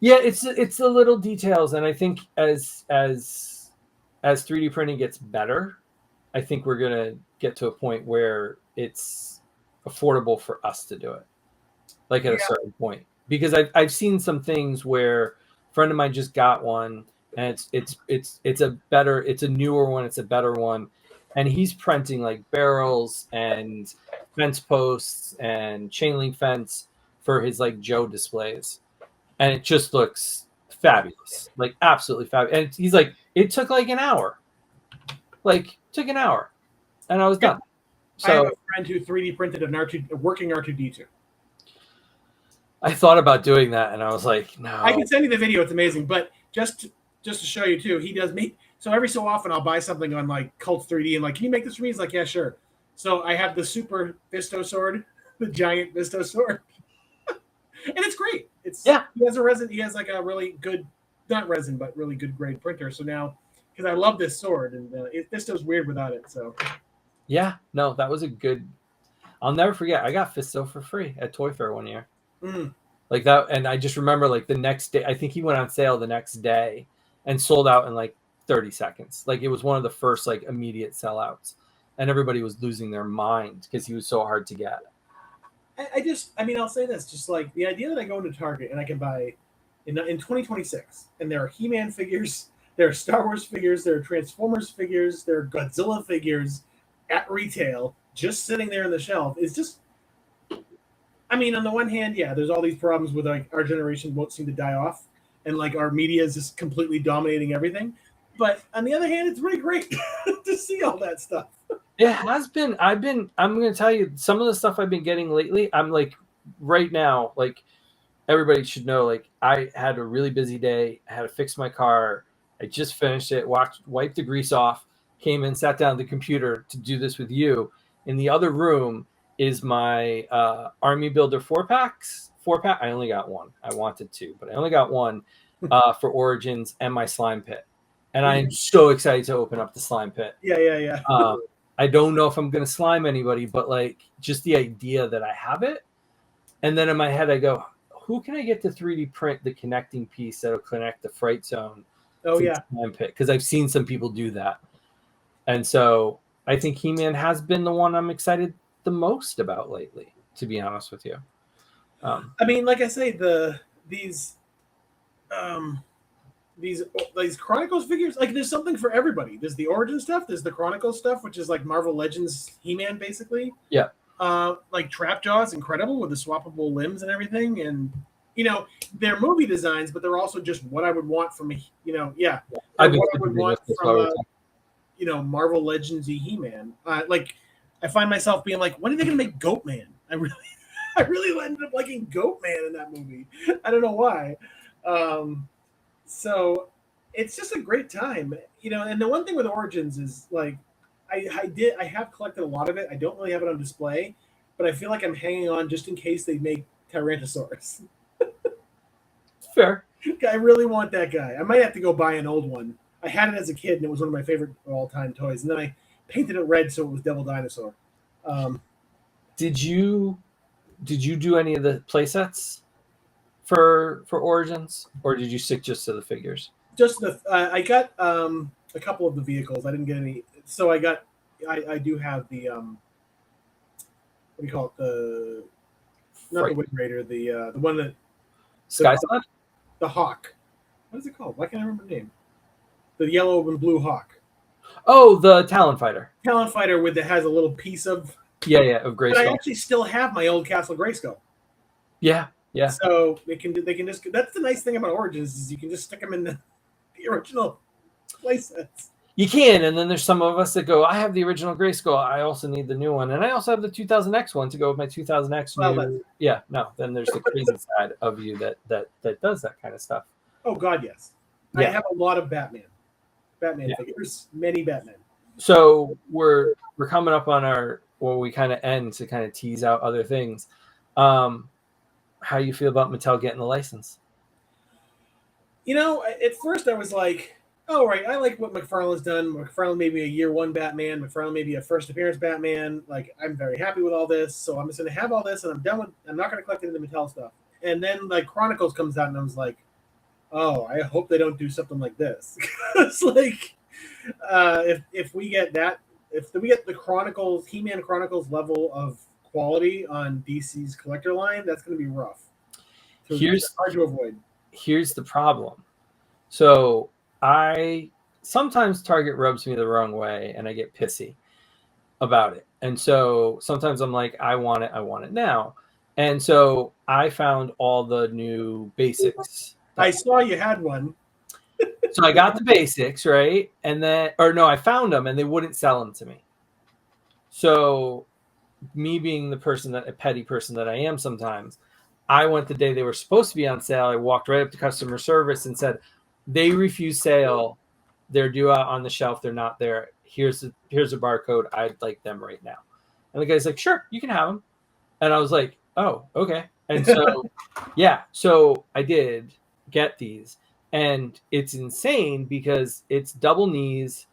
Yeah, it's the little details, and I think as 3D printing gets better, I think we're gonna get to a point where it's affordable for us to do it, like at a certain point. Because I've seen some things where a friend of mine just got one, and it's a newer one, it's a better one, and he's printing like barrels and fence posts and chain link fence for his like Joe displays, and it just looks fabulous, like absolutely fabulous. And he's like, it took like an hour, and I was done. So I have a friend who 3D printed a working R2D2. I thought about doing that, and I was like, no. I can send you the video; it's amazing. But just to show you too, he does me. So every so often, I'll buy something on like Cult 3D, and like, can you make this for me? He's like, yeah, sure. So I have the Super Visto sword, the giant Visto sword, and it's great. He has a resin. He has like a really good, not resin, but really good grade printer. So now because I love this sword, and this was weird without it. So Yeah, no, that was a good. I'll never forget. I got Fisto for free at Toy Fair one year. Like that, and I just remember like the next day. I think he went on sale the next day and sold out in like 30 seconds. Like it was one of the first like immediate sellouts, and everybody was losing their mind because he was so hard to get. I mean, I'll say this: just like the idea that I go into Target and I can buy in 2026, and there are He-Man figures, there are Star Wars figures, there are Transformers figures, there are Godzilla figures at retail, just sitting there on the shelf. Is just, I mean, on the one hand, yeah, there's all these problems with like our generation won't seem to die off, and like our media is just completely dominating everything. But on the other hand, it's really great to see all that stuff. It has been. I'm going to tell you some of the stuff I've been getting lately. I'm like, right now, like everybody should know, like I had a really busy day. I had to fix my car. I just finished it, wiped the grease off, came in, sat down at the computer to do this with you. In the other room is my Army Builder 4-pack. I only got one. I wanted two, but I only got one for Origins and my slime pit. And I'm so excited to open up the slime pit. Yeah. I don't know if I'm going to slime anybody, but like just the idea that I have it. And then in my head, I go, who can I get to 3D print the connecting piece that'll connect the Fright Zone Oh, to yeah. the slime pit? Because I've seen some people do that. And so I think He-Man has been the one I'm excited the most about lately, to be honest with you. I mean, like I say, these Chronicles figures, like there's something for everybody. There's the Origin stuff, there's the Chronicles stuff, which is like Marvel Legends He-Man, basically. Yeah. Like Trapjaw is incredible with the swappable limbs and everything, and you know they're movie designs, but they're also just what I would want from a what I would want from a Marvel Legends He-Man. Like I find myself being like, when are they going to make Goatman? I really ended up liking Goatman in that movie. I don't know why. So it's just a great time, And the one thing with Origins is like, I have collected a lot of it. I don't really have it on display, but I feel like I'm hanging on just in case they make Tyrannosaurus. Fair. I really want that guy. I might have to go buy an old one. I had it as a kid, and it was one of my favorite all-time toys. And then I painted it red so it was Devil Dinosaur. Did you do any of the play sets for Origins, or did you stick just to the figures? Just I got a couple of the vehicles. I didn't get any. So I do have the what do you call it? Not the Wind Raider, the one that Sky Sled? The Hawk. What is it called? Why can't I remember the name? The yellow and blue Hawk. Oh, the Talon Fighter. Talon Fighter that has a little piece of of Grayskull. But I actually still have my old Castle Grayskull. Yeah. So they can just. That's the nice thing about Origins is you can just stick them in the original playsets. You can, and then there's some of us that go, I have the original Grayskull. I also need the new one, and I also have the 2000X one to go with my 2000X. Then there's the crazy side of you that does that kind of stuff. Oh God, yes. Yeah. I have a lot of Batman figures, many Batman. So we're coming up on we kind of end to kind of tease out other things. How you feel about Mattel getting the license? At first I was like, oh, right, I like what McFarlane's done. McFarlane made me a year one Batman. McFarlane made me a first appearance Batman. Like, I'm very happy with all this. So I'm just going to have all this, and I'm not going to collect any of the Mattel stuff. And then, like, Chronicles comes out, and I was like, oh, I hope they don't do something like this. It's like, if we get the Chronicles, He-Man Chronicles level of quality on DC's collector line, that's going to be rough. So it's hard to avoid. Here's the problem. So sometimes Target rubs me the wrong way, and I get pissy about it. And so sometimes I'm like, I want it now. And so I found all the new basics. I saw you had one. So I got the basics, right? I found them and they wouldn't sell them to me. So me being a petty person that I am sometimes, I went the day they were supposed to be on sale. I walked right up to customer service and said, they refuse sale. They're due out on the shelf. They're not there. Here's a barcode. I'd like them right now. And the guy's like, sure, you can have them. And I was like, oh, okay. And so, so I did get these. And it's insane because it's double knees,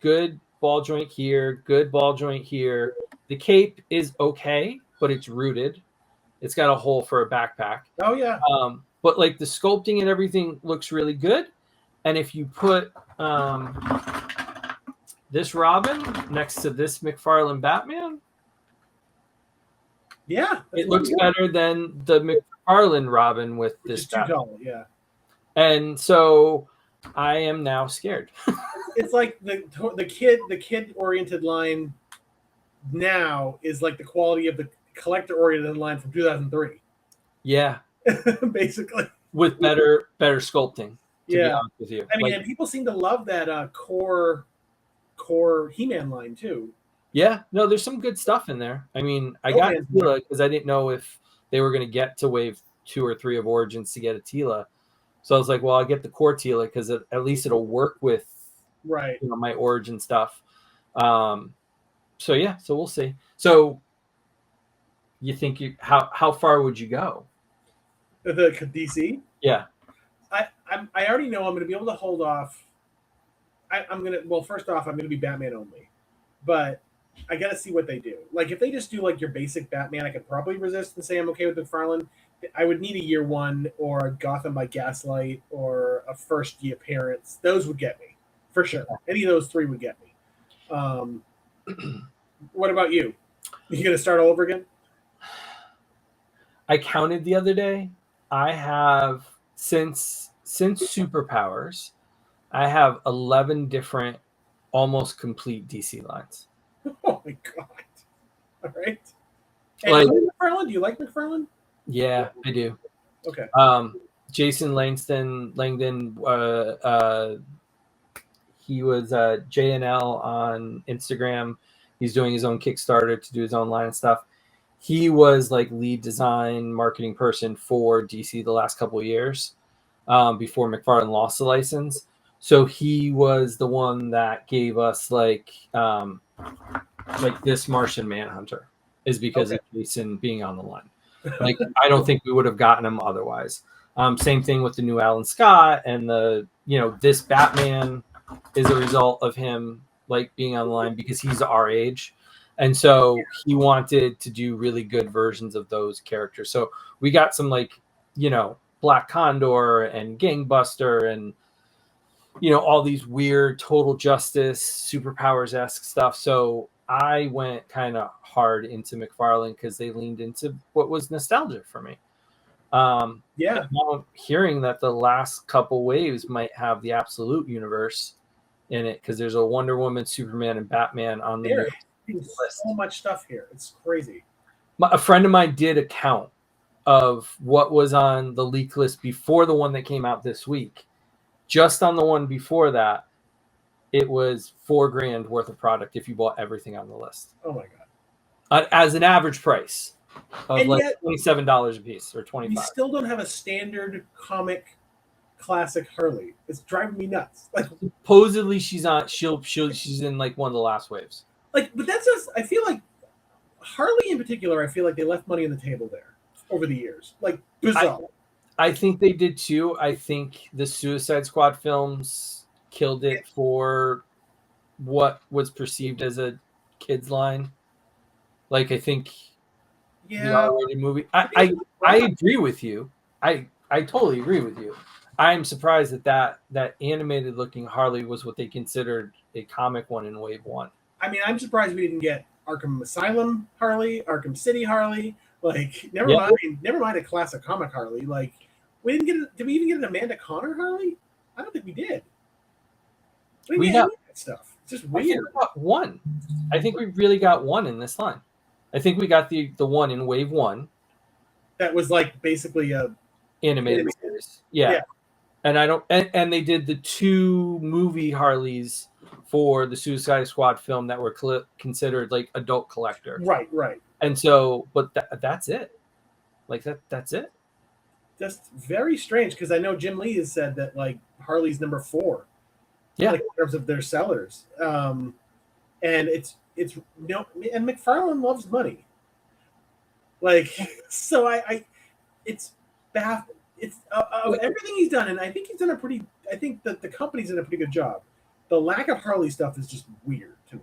good ball joint here, good ball joint here. The cape is okay, but it's rooted. It's got a hole for a backpack. Oh yeah. But like the sculpting and everything looks really good. And if you put this Robin next to this McFarlane Batman, Yeah. it looks better than the McFarlane Robin with Which this is too Batman. tall. Yeah. And so I am now scared. It's like the kid oriented line now is like the quality of the collector oriented line from 2003. Yeah. Basically. With better sculpting, to be honest with you. I mean, and people seem to love that core He-Man line too. Yeah, no, there's some good stuff in there. I mean, I got Tila because I didn't know if they were going to get to wave 2 or 3 of Origins to get a Tila. So I was like, well, I'll get the core Tila because at least it'll work with my Origin stuff. So yeah, so we'll see. So you think how far would you go? The DC? Yeah. I already know I'm going to be able to hold off. First off, I'm going to be Batman only, but I got to see what they do. Like if they just do like your basic Batman, I could probably resist and say I'm okay with McFarlane. I would need a Year One or a Gotham by Gaslight or a First Year appearance. Those would get me for sure. Any of those 3 would get me. What about you? You going to start all over again? I counted the other day. I have since Superpowers, I have 11 different almost complete DC lines. Oh my god! All right. And McFarlane? Do you like McFarlane? Yeah, I do. Okay. Jason Langdon. He was JNL on Instagram. He's doing his own Kickstarter to do his own line and stuff. He was like lead design marketing person for DC the last couple of years before McFarlane lost the license. So he was the one that gave us like this Martian Manhunter is because of Jason being on the line. Like I don't think we would have gotten him otherwise. Same thing with the new Alan Scott and this Batman is a result of him like being on the line because he's our age. And so he wanted to do really good versions of those characters. So we got some Black Condor and Gangbuster and all these weird Total Justice Superpowers-esque stuff. So I went kind of hard into McFarlane because they leaned into what was nostalgia for me. Now I'm hearing that the last couple waves might have the Absolute universe in it because there's a Wonder Woman, Superman, and Batman on the list. So much stuff here. It's crazy. A friend of mine did a count of what was on the leak list before the one that came out this week. Just on the one before that, it was $4,000 worth of product if you bought everything on the list. Oh my god! As an average price of and like yet, $27 a piece or $25. We still don't have a standard comic classic Harley. It's driving me nuts. Like supposedly she's on. She's in like one of the last waves. Like, but that's just. I feel like Harley in particular. I feel like they left money on the table there over the years. Like bizarre. I think they did too. I think the Suicide Squad films killed it for what was perceived as a kids line. Like I think the R-rated movie. I agree with you. I totally agree with you. I am surprised that animated looking Harley was what they considered a comic one in Wave 1. I mean, I'm surprised we didn't get Arkham Asylum Harley, Arkham City Harley. Like, never mind a classic comic Harley. Like, we didn't get. Did we even get an Amanda Connor Harley? I don't think we did. We got that stuff. It's just weird. I think we got one. I think we really got one in this line. I think we got the one in Wave 1. That was like basically a animated series. Yeah. And and they did the 2 movie Harleys for the Suicide Squad film that were considered like adult collector. Right. And so, but that's it. Like that's it. Just very strange because I know Jim Lee has said that like Harley's number 4. Yeah. Like, in terms of their sellers. And it's and McFarlane loves money. Like so I it's baffling. it's of everything he's done, and I think he's done a pretty. I think that the company's done a pretty good job. The lack of Harley stuff is just weird to me.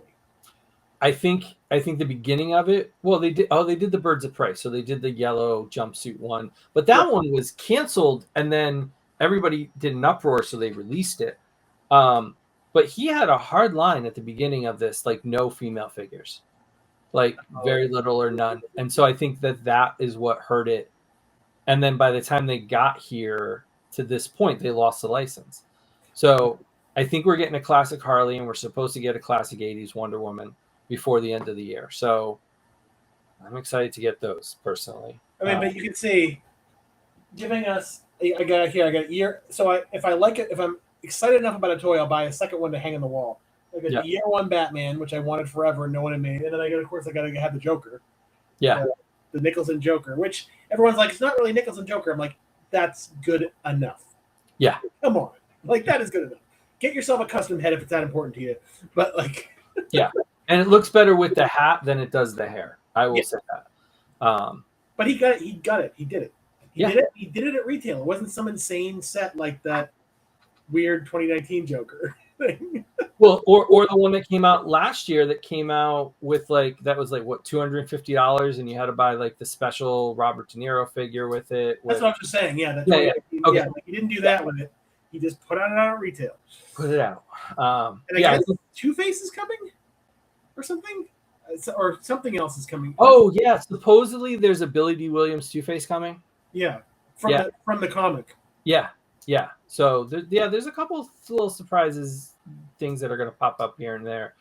I think the beginning of it. Well, they did. Oh, they did the Birds of Prey. So they did the yellow jumpsuit one, but that one was canceled, and then everybody did an uproar, so they released it. But he had a hard line at the beginning of this, like no female figures, like very little or none, and so I think that is what hurt it. And then by the time they got here to this point, they lost the license. So I think we're getting a classic Harley, and we're supposed to get a classic '80s Wonder Woman before the end of the year. So I'm excited to get those personally. I mean, but you can see, giving us. I got a year. So if I like it, if I'm excited enough about a toy, I'll buy a second one to hang on the wall. I got the year one Batman, which I wanted forever, and no one had made. And then of course, I got to have the Joker. Yeah. The Nicholson Joker, which everyone's like, it's not really Nicholson Joker. I'm like, that's good enough. Yeah. Come on. Like, that is good enough. Get yourself a custom head if it's that important to you. But, like... yeah. And it looks better with the hat than it does the hair. I will say that. But he got it. He got it. He did it. Did it. He did it at retail. It wasn't some insane set like that weird 2019 Joker thing. Well, or the one that came out last year that came out with like that was like what $250, and you had to buy like the special Robert De Niro figure with it. That's what I'm just saying. Yeah, Okay. Like he didn't do that with it. He just put it out at retail. Put it out. And I guess Two-Face is coming, or something, or something else is coming. Oh yeah, supposedly there's a Billy D. Williams Two-Face coming. Yeah, from the comic. Yeah. So there's a couple of little surprises, things that are going to pop up here and there.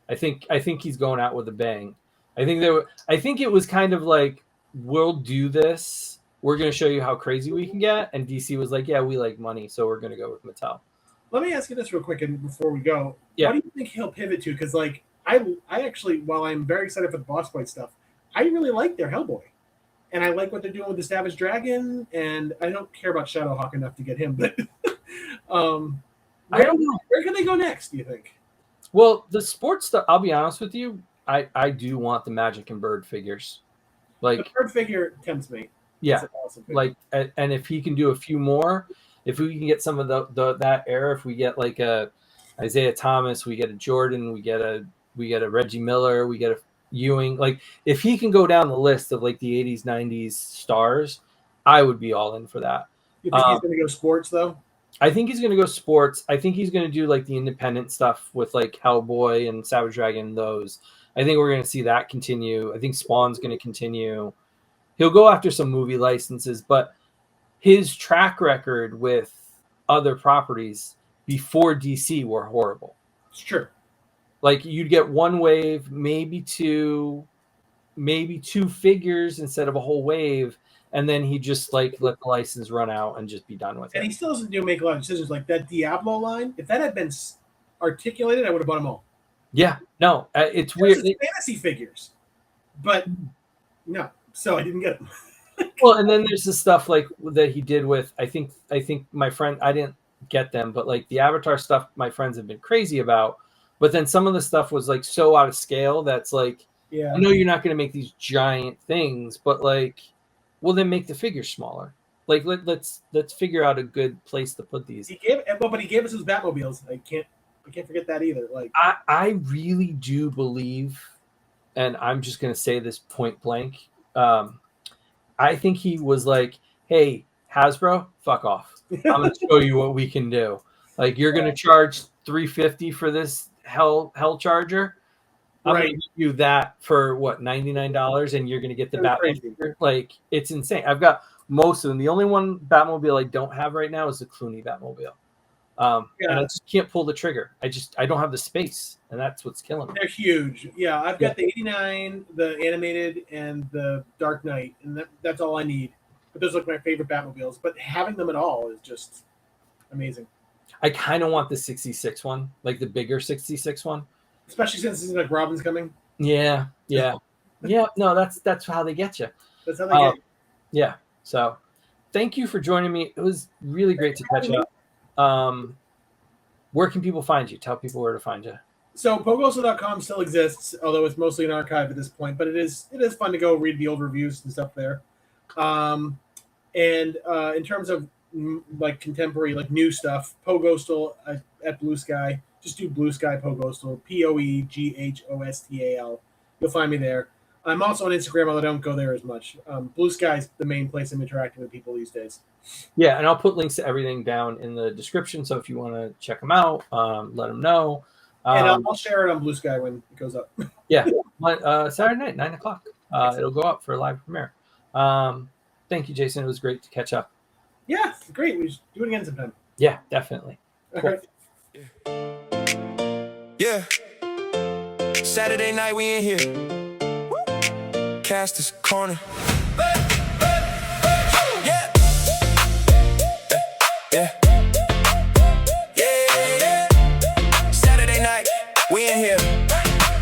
I think he's going out with a bang. I think it was kind of like, we'll do this. We're going to show you how crazy we can get. And DC was like, yeah, we like money, so we're going to go with Mattel. Let me ask you this real quick, and before we go, yeah. What do you think he'll pivot to? Because like I actually, while I'm very excited for the Boss Fight stuff, I really like their Hellboy. And I like what they're doing with the Savage Dragon, and I don't care about Shadowhawk enough to get him. But I don't know. Where can they go next, do you think? Well, the sports stuff, I'll be honest with you, I do want the Magic and Bird figures. Like the Bird figure tempts me. Yeah, awesome like, and if he can do a few more, if we can get some of that era, if we get like a Isaiah Thomas, we get a Jordan, we get a Reggie Miller, we get a Ewing, like if he can go down the list of like the 80s 90s stars, I would be all in for that. You think he's going to go sports though? I think he's going to go sports. I think he's going to do like the independent stuff with like Hellboy and Savage Dragon. Those, I think we're going to see that continue. I think Spawn's going to continue. He'll go after some movie licenses, but his track record with other properties before DC were horrible. It's true. Like you'd get one wave, maybe two figures instead of a whole wave, and then he just like let the license run out and just be done with it. And he still doesn't make a lot of decisions. Like that Diablo line, if that had been articulated, I would have bought them all. Yeah, no, it's weird. It's fantasy figures, but no, so I didn't get them. Well, and then there's the stuff like that he did with I think my friend, I didn't get them, but like the Avatar stuff, my friends have been crazy about. But then some of the stuff was like so out of scale that's like, I know you're not going to make these giant things, but like, well, then make the figures smaller. Like let's figure out a good place to put these. He gave us his Batmobiles. I can't forget that either. Like I really do believe, and I'm just going to say this point blank. I think he was like, hey, Hasbro, fuck off. I'm going to show you what we can do. Like you're going to charge $350 for this Hell Charger. I'm going to give you that for what, $99, and you're going to get the Batmobile. Like it's insane. I've got most of them. The only one Batmobile I don't have right now is the Clooney Batmobile. And I just can't pull the trigger. I don't have the space, and that's what's killing me. They're huge. Yeah, I've got the 89, the animated, and the Dark Knight, and that's all I need. But those are my favorite Batmobiles. But having them at all is just amazing. I kind of want the 66 one, like the bigger 66 one. Especially since it's like Robin's coming. Yeah. No, that's how they get you. That's how they get you. Yeah. So, thank you for joining me. It was really great to catch up. Where can people find you? Tell people where to find you. So PoeGhostal.com still exists, although it's mostly an archive at this point. But it is fun to go read the old reviews and stuff there. And And in terms of like contemporary, like new stuff, Poe Ghostal at Blue Sky. Just do Blue Sky Poe Ghostal, POEGHOSTAL. You'll find me there. I'm also on Instagram, although I don't go there as much. Blue Sky's the main place I'm interacting with people these days. Yeah, and I'll put links to everything down in the description. So if you want to check them out, let them know. And I'll share it on Blue Sky when it goes up. Yeah, Saturday night, 9 o'clock. It'll go up for a live premiere. Thank you, Jason. It was great to catch up. Yeah, great. We should do it again sometime. Yeah, definitely. All Cool. right. Yeah. Saturday night, we in here. Kastor's Korner. Yeah. Yeah. Yeah. Saturday night, we in here.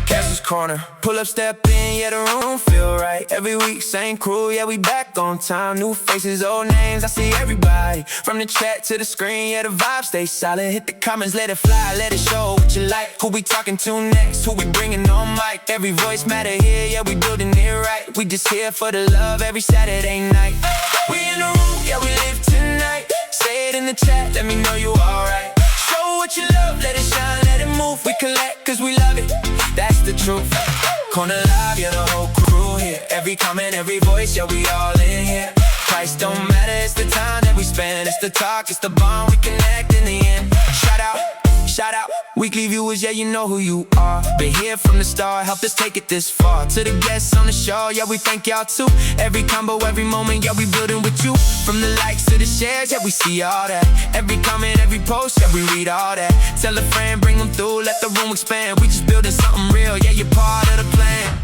Kastor's Korner. Pull up, step in, yeah, the room feel right. Every week, same crew, yeah, we back on time. New faces, old names, I see everybody. From the chat to the screen, yeah, the vibe stay solid. Hit the comments, let it fly, let it show what you like. Who we talking to next, who we bringing on mic. Every voice matter here, yeah, we building it right. We just here for the love every Saturday night. We in the room, yeah, we live tonight. Say it in the chat, let me know you alright. Show what you love, let it shine, let it move. We collect, cause we love it, that's the truth. Korner live, yeah, the whole crew here. Every comment, every voice, yeah, we all in here. Price don't matter, it's the time that we spend. It's the talk, it's the bond, we connect in the end. Shout out, shout out. Weekly viewers, yeah, you know who you are. Been here from the start, helped us take it this far. To the guests on the show, yeah, we thank y'all too. Every combo, every moment, yeah, we building with you. From the likes to the shares, yeah, we see all that. Every comment, every post, yeah, we read all that. Tell a friend, bring them through, let the room expand. We just building something real, yeah, you're part of the plan.